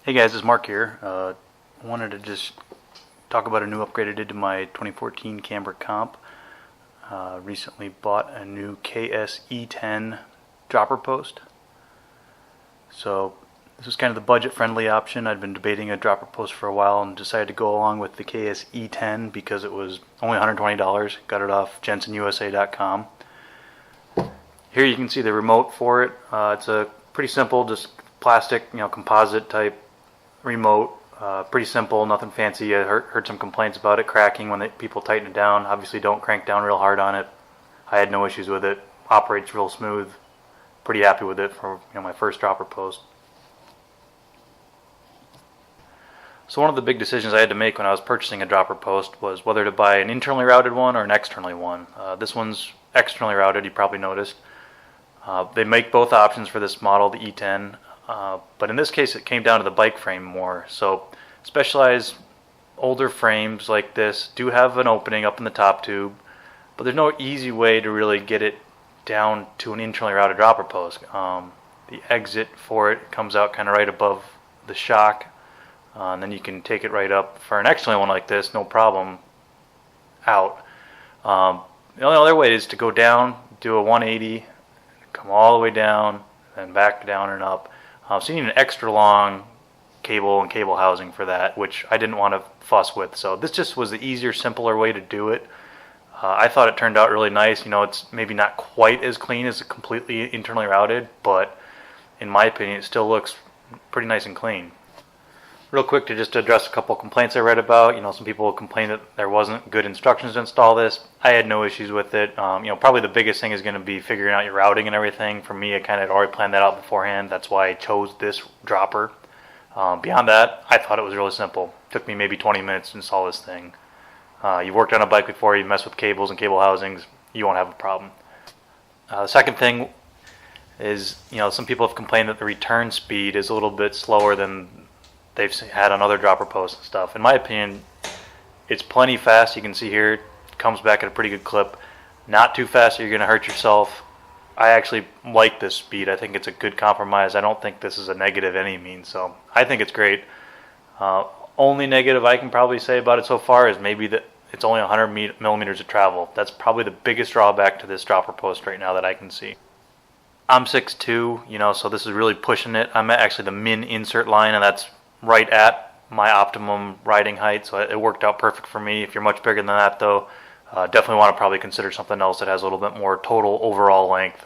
Hey guys, it's Mark here. I wanted to just talk about a new upgrade I did to my 2014 Camber Comp. Recently bought a new KS eTen dropper post. So this was kind of the budget-friendly option. I'd been debating a dropper post for a while and decided to go along with the KS eTen because it was only $120. Got it off jensenusa.com. Here you can see the remote for it. It's a pretty simple, just plastic, composite type remote. Pretty simple, nothing fancy. I heard some complaints about it cracking when people tighten it down. Obviously don't crank down real hard on it. I had no issues with it. Operates real smooth. Pretty happy with it for my first dropper post. So one of the big decisions I had to make when I was purchasing a dropper post was whether to buy an internally routed one or an externally one. This one's externally routed, you probably noticed. They make both options for this model, the eTen. But in this case it came down to the bike frame more. So Specialized older frames like this do have an opening up in the top tube, but there's no easy way to really get it down to an internally routed dropper post. The exit for it comes out kind of right above the shock, and then you can take it right up for an externally one like this, no problem, out. The only other way is to go down, do a 180, come all the way down, and back down and up. So you need an extra long cable and cable housing for that, which I didn't want to fuss with. So this just was the easier, simpler way to do it. I thought it turned out really nice. It's maybe not quite as clean as a completely internally routed, but in my opinion it still looks pretty nice and clean. Real quick to just address a couple complaints I read about. Some people complained that there wasn't good instructions to install this. I had no issues with it. Probably the biggest thing is going to be figuring out your routing and everything. For me, I kind of had already planned that out beforehand. That's why I chose this dropper. Beyond that, I thought it was really simple. It took me maybe 20 minutes to install this thing. You've worked on a bike before, you mess with cables and cable housings, you won't have a problem. The second thing is, some people have complained that the return speed is a little bit slower than they've had on other dropper posts and stuff. In my opinion, it's plenty fast. You can see here, it comes back at a pretty good clip. Not too fast, you're going to hurt yourself. I actually like this speed. I think it's a good compromise. I don't think this is a negative any means, so I think it's great. Only negative I can probably say about it so far is maybe that it's only 100 millimeters of travel. That's probably the biggest drawback to this dropper post right now that I can see. I'm 6'2", so this is really pushing it. I'm at actually the min insert line, and that's right at my optimum riding height, so it worked out perfect for me. If you're much bigger than that though, definitely want to probably consider something else that has a little bit more total overall length.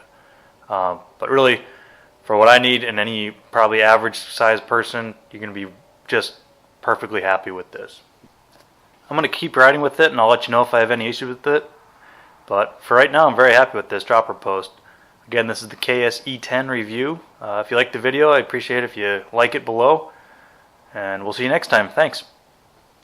But really, for what I need and any probably average size person, you're going to be just perfectly happy with this. I'm going to keep riding with it and I'll let you know if I have any issues with it. But for right now, I'm very happy with this dropper post. Again, this is the KS eTen review. If you liked the video, I appreciate it if you like it below. And we'll see you next time. Thanks.